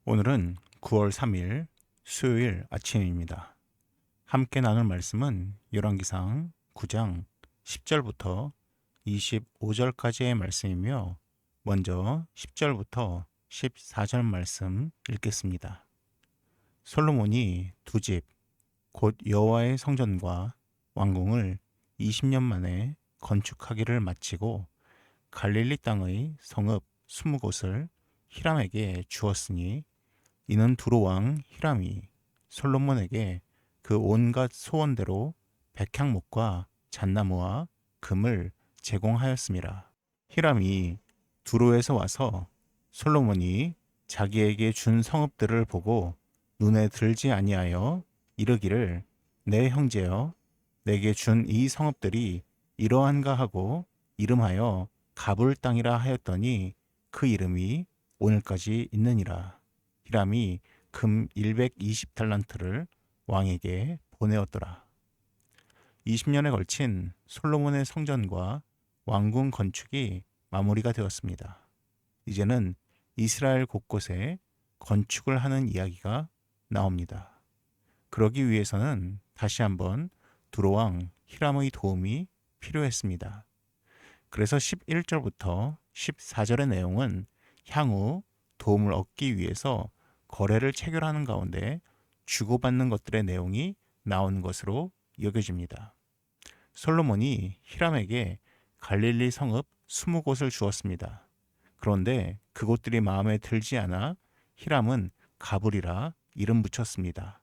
오늘은 9월 3일 수요일 아침입니다. 함께 나눌 말씀은 열왕기상 9장 10절부터 25절까지의 말씀이며 먼저 10절부터 14절 말씀 읽겠습니다. 솔로몬이 두 집, 곧 여호와의 성전과 왕궁을 20년 만에 건축하기를 마치고 갈릴리 땅의 성읍 20곳을 히람에게 주었으니 이는 두로왕 히람이 솔로몬에게 그 온갖 소원대로 백향목과 잣나무와 금을 제공하였음이라. 히람이 두로에서 와서 솔로몬이 자기에게 준 성읍들을 보고 눈에 들지 아니하여 이르기를 내 형제여 내게 준 이 성읍들이 이러한가 하고 이름하여 가불 땅이라 하였더니 그 이름이 오늘까지 있느니라. 히람이 금 120달란트를 왕에게 보내었더라. 20년에 걸친 솔로몬의 성전과 왕궁 건축이 마무리가 되었습니다. 이제는 이스라엘 곳곳에 건축을 하는 이야기가 나옵니다. 그러기 위해서는 다시 한번 두로왕 히람의 도움이 필요했습니다. 그래서 11절부터 14절의 내용은 향후 도움을 얻기 위해서 거래를 체결하는 가운데 주고받는 것들의 내용이 나오는 것으로 여겨집니다. 솔로몬이 히람에게 갈릴리 성읍 20곳을 주었습니다. 그런데 그곳들이 마음에 들지 않아 히람은 가불이라 이름 붙였습니다.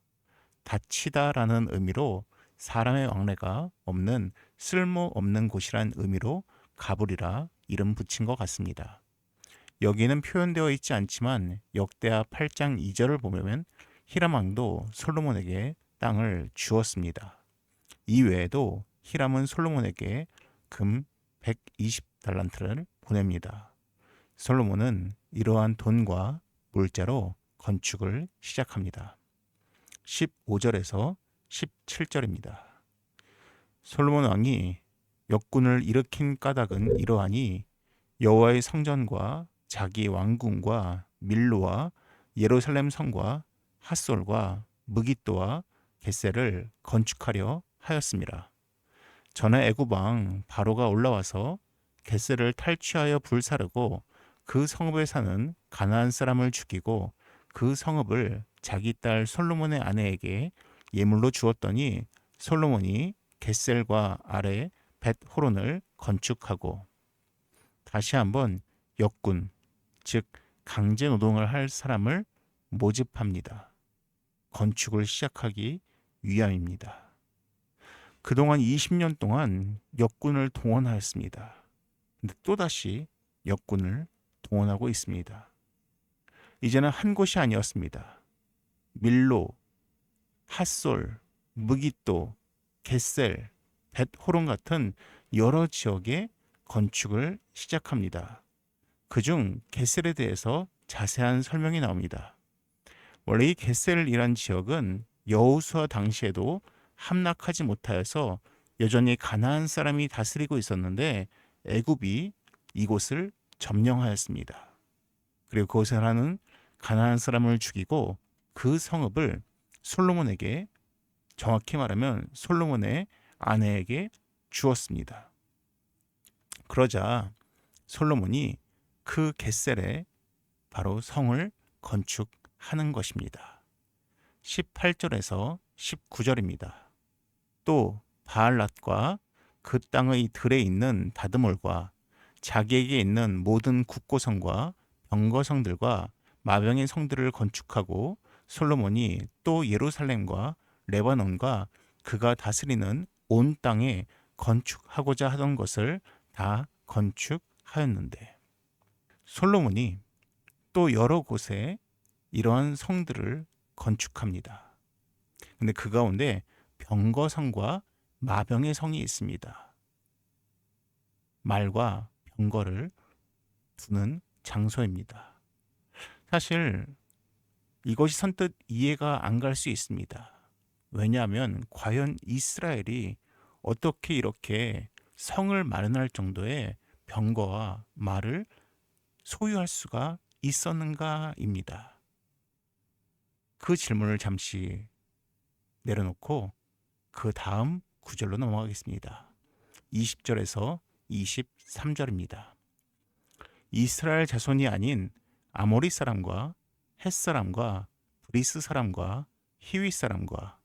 다치다라는 의미로 사람의 왕래가 없는 쓸모없는 곳이란 의미로 가불이라 이름 붙인 것 같습니다. 여기는 표현되어 있지 않지만 역대하 8장 2절을 보면 히람 왕도 솔로몬에게 땅을 주었습니다. 이외에도 히람은 솔로몬에게 금 120달란트를 보냅니다. 솔로몬은 이러한 돈과 물자로 건축을 시작합니다. 15절에서 17절입니다. 솔로몬 왕이 역군을 일으킨 까닭은 이러하니 여호와의 성전과 자기 왕궁과 밀로와 예루살렘 성과 핫솔과 무깃도와 겟셀을 건축하려 하였습니다. 전에 애굽 왕 바로가 올라와서 겟셀을 탈취하여 불사르고 그 성읍에 사는 가나안 사람을 죽이고 그 성읍을 자기 딸 솔로몬의 아내에게 예물로 주었더니 솔로몬이 겟셀과 아래 벳호론을 건축하고 다시 한번 역군, 즉 강제 노동을 할 사람을 모집합니다. 건축을 시작하기 위함입니다. 그동안 20년 동안 역군을 동원하였습니다. 근데 또다시 역군을 동원하고 있습니다. 이제는 한 곳이 아니었습니다. 밀로, 핫솔, 무깃도, 겟셀, 벳호론 같은 여러 지역에 건축을 시작합니다. 그중 겟셀에 대해서 자세한 설명이 나옵니다. 원래 이 겟셀이란 지역은 여호수아 당시에도 함락하지 못하여서 여전히 가나안 사람이 다스리고 있었는데 애굽이 이곳을 점령하였습니다. 그리고 그곳에 사는 가나안 사람을 죽이고 그 성읍을 솔로몬에게, 정확히 말하면 솔로몬의 아내에게 주었습니다. 그러자 솔로몬이 그 겟셀에 바로 성을 건축하는 것입니다. 18절에서 19절입니다. 또 바알랏과 그 땅의 들에 있는 다드몰과 자기에게 있는 모든 국고성과 병거성들과 마병의 성들을 건축하고 솔로몬이 또 예루살렘과 레바논과 그가 다스리는 온 땅에 건축하고자 하던 것을 다 건축하였는데 솔로몬이 또 여러 곳에 이러한 성들을 건축합니다. 근데 그 가운데 병거성과 마병의 성이 있습니다. 말과 병거를 두는 장소입니다. 사실 이것이 선뜻 이해가 안 갈 수 있습니다. 왜냐하면 과연 이스라엘이 어떻게 이렇게 성을 마련할 정도의 병거와 말을 소유할 수가 있었는가입니다. 그 질문을 잠시 내려놓고 그 다음 구절로 넘어가겠습니다. 20절에서 23절입니다. 이스라엘 자손이 아닌 아모리 사람과 헷 사람과 브리스 사람과 히윗 사람과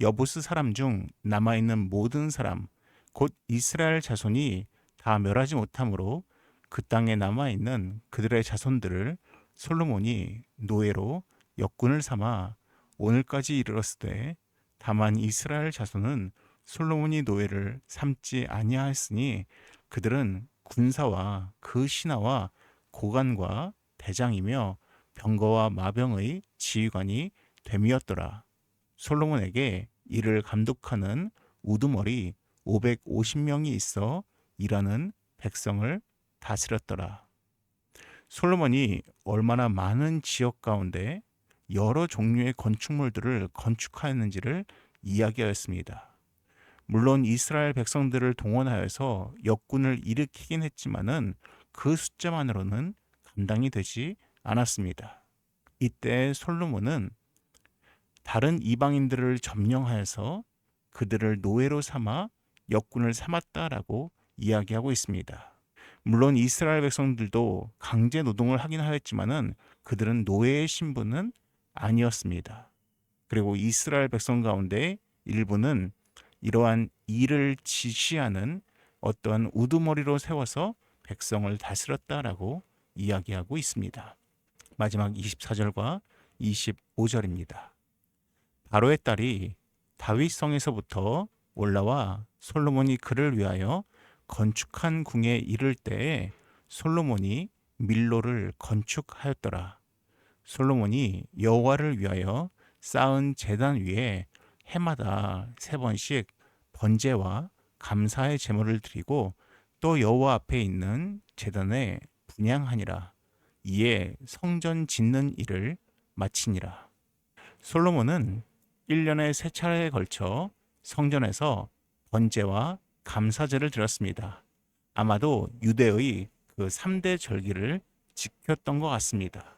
여부스 사람 중 남아있는 모든 사람 곧 이스라엘 자손이 다 멸하지 못하므로 그 땅에 남아있는 그들의 자손들을 솔로몬이 노예로 역군을 삼아 오늘까지 이르렀으되 다만 이스라엘 자손은 솔로몬이 노예를 삼지 아니하였으니 그들은 군사와 그 신하와 고관과 대장이며 병거와 마병의 지휘관이 됨이었더라. 솔로몬에게 이를 감독하는 우두머리 550명이 있어 일하는 백성을 다스렸더라. 솔로몬이 얼마나 많은 지역 가운데 여러 종류의 건축물들을 건축하였는지를 이야기하였습니다. 물론 이스라엘 백성들을 동원하여서 역군을 일으키긴 했지만은 그 숫자만으로는 감당이 되지 않았습니다. 이때 솔로몬은 다른 이방인들을 점령하여서 그들을 노예로 삼아 역군을 삼았다라고 이야기하고 있습니다. 물론 이스라엘 백성들도 강제 노동을 하긴 하였지만은 그들은 노예의 신분은 아니었습니다. 그리고 이스라엘 백성 가운데 일부는 이러한 일을 지시하는 어떠한 우두머리로 세워서 백성을 다스렸다라고 이야기하고 있습니다. 마지막 24절과 25절입니다. 바로의 딸이 다윗성에서부터 올라와 솔로몬이 그를 위하여 건축한 궁에 이를 때에 솔로몬이 밀로를 건축하였더라. 솔로몬이 여호와를 위하여 쌓은 제단 위에 해마다 3번씩 번제와 감사의 제물을 드리고 또 여호와 앞에 있는 제단에 분향하니라. 이에 성전 짓는 일을 마치니라. 솔로몬은 1년에 3차례에 걸쳐 성전에서 번제와 감사제를 드렸습니다. 아마도 유대의 그 3대 절기를 지켰던 것 같습니다.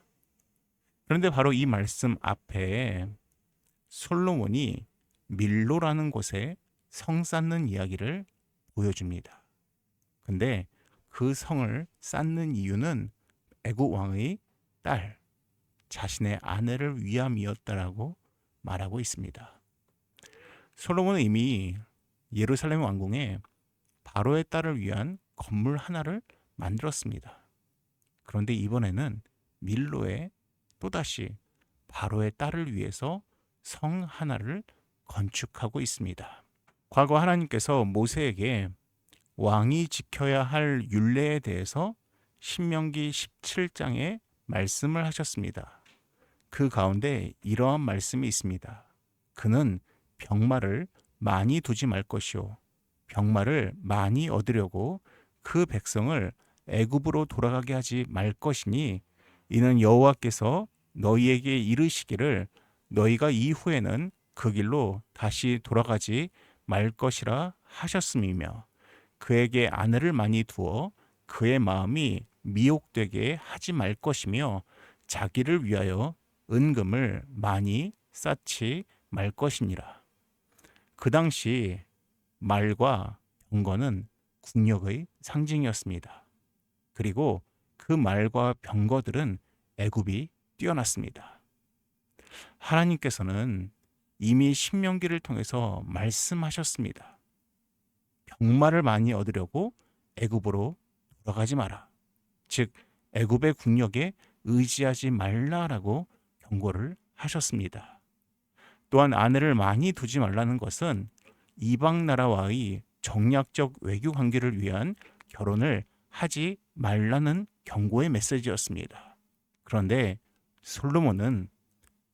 그런데 바로 이 말씀 앞에 솔로몬이 밀로라는 곳에 성 쌓는 이야기를 보여줍니다. 근데 그 성을 쌓는 이유는 애국 왕의 딸, 자신의 아내를 위함이었다라고 말하고 있습니다. 솔로몬은 이미 예루살렘 왕궁에 바로의 딸을 위한 건물 하나를 만들었습니다. 그런데 이번에는 밀로에 또다시 바로의 딸을 위해서 성 하나를 건축하고 있습니다. 과거 하나님께서 모세에게 왕이 지켜야 할 율례에 대해서 신명기 17장에 말씀을 하셨습니다. 그 가운데 이러한 말씀이 있습니다. 그는 병마를 많이 두지 말 것이요 병마를 많이 얻으려고 그 백성을 애굽으로 돌아가게 하지 말 것이니 이는 여호와께서 너희에게 이르시기를 너희가 이후에는 그 길로 다시 돌아가지 말 것이라 하셨음이며 그에게 아내를 많이 두어 그의 마음이 미혹되게 하지 말 것이며 자기를 위하여 은금을 많이 쌓지 말 것이니라. 그 당시 말과 병거는 국력의 상징이었습니다. 그리고 그 말과 병거들은 애굽이 뛰어났습니다. 하나님께서는 이미 신명기를 통해서 말씀하셨습니다. 병마를 많이 얻으려고 애굽으로 돌아가지 마라. 즉 애굽의 국력에 의지하지 말라라고 경고를 하셨습니다. 또한 아내를 많이 두지 말라는 것은 이방 나라와의 정략적 외교 관계를 위한 결혼을 하지 말라는 경고의 메시지였습니다. 그런데 솔로몬은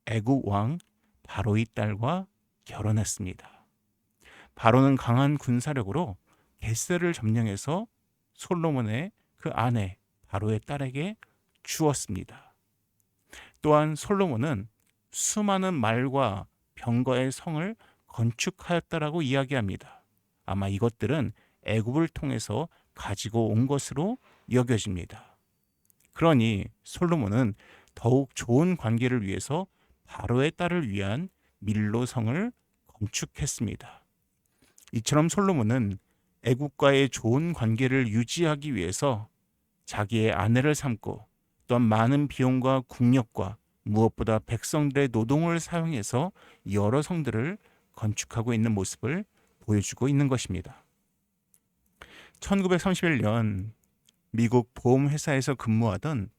애굽 왕 바로의 딸과 결혼했습니다. 바로는 강한 군사력으로 겟세를 점령해서 솔로몬의 그 아내 바로의 딸에게 주었습니다. 또한 솔로몬은 수많은 말과 병거의 성을 건축하였다라고 이야기합니다. 아마 이것들은 애굽을 통해서 가지고 온 것으로 여겨집니다. 그러니 솔로몬은 더욱 좋은 관계를 위해서 바로의 딸을 위한 밀로 성을 건축했습니다. 이처럼 솔로몬은 애국과의 좋은 관계를 유지하기 위해서 자기의 아내를 삼고 또한 많은 비용과 국력과 무엇보다 백성들의 노동을 사용해서 여러 성들을 건축하고 있는 모습을 보여주고 있는 것입니다. 1931년 미국 보험회사에서 근무하던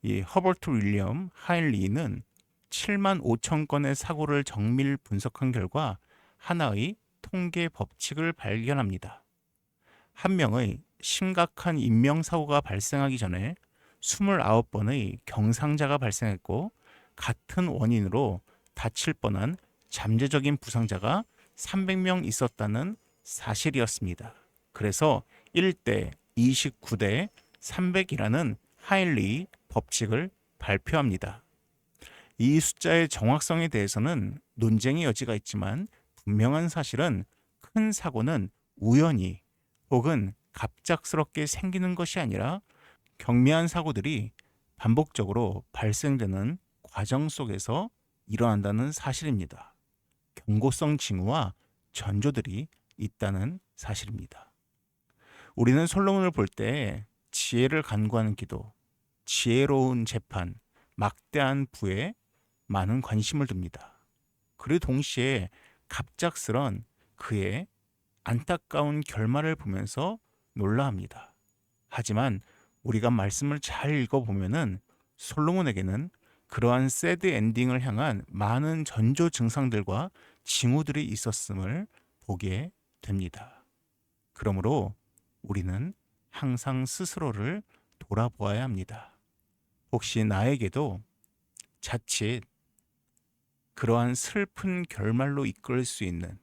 이 허버트 윌리엄 하일리는 7만 5천 건의 사고를 정밀 분석한 결과 하나의 통계 법칙을 발견합니다. 한 명의 심각한 인명사고가 발생하기 전에 29번의 경상자가 발생했고 같은 원인으로 다칠 뻔한 잠재적인 부상자가 300명 있었다는 사실이었습니다. 그래서 1대 29대 300이라는 하일리 법칙을 발표합니다. 이 숫자의 정확성에 대해서는 논쟁의 여지가 있지만 분명한 사실은 큰 사고는 우연히 혹은 갑작스럽게 생기는 것이 아니라 경미한 사고들이 반복적으로 발생되는 과정 속에서 일어난다는 사실입니다. 경고성 징후와 전조들이 있다는 사실입니다. 우리는 솔로몬을 볼 때 지혜를 간구하는 기도, 지혜로운 재판, 막대한 부에 많은 관심을 둡니다. 그리고 동시에 갑작스런 그의 안타까운 결말을 보면서 놀라합니다. 하지만 우리가 말씀을 잘 읽어보면은 솔로몬에게는 그러한 새드 엔딩을 향한 많은 전조 증상들과 징후들이 있었음을 보게 됩니다. 그러므로 우리는 항상 스스로를 돌아보아야 합니다. 혹시 나에게도 자칫 그러한 슬픈 결말로 이끌 수 있는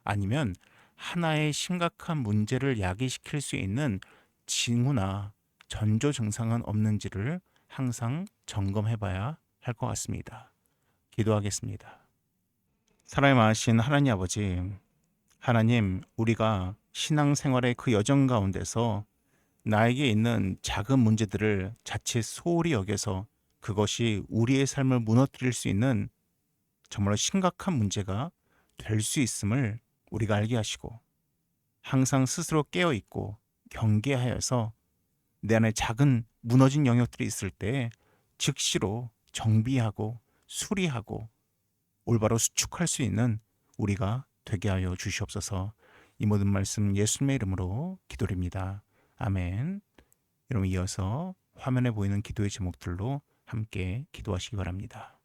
아니면 하나의 심각한 문제를 야기시킬 수 있는 징후나 전조 증상은 없는지를 항상 점검해 봐야 할 것 같습니다. 기도하겠습니다. 사랑이 많으신 하나님 아버지, 하나님, 우리가 신앙생활의 그 여정 가운데서 나에게 있는 작은 문제들을 자칫 소홀히 여겨서 그것이 우리의 삶을 무너뜨릴 수 있는 정말로 심각한 문제가 될 수 있음을 우리가 알게 하시고 항상 스스로 깨어있고 경계하여서 내 안에 작은 무너진 영역들이 있을 때 즉시로 정비하고 수리하고 올바로 수축할 수 있는 우리가 되게 하여 주시옵소서. 이 모든 말씀 예수님의 이름으로 기도드립니다. 아멘. 여러분 이어서 화면에 보이는 기도의 제목들로 함께 기도하시기 바랍니다.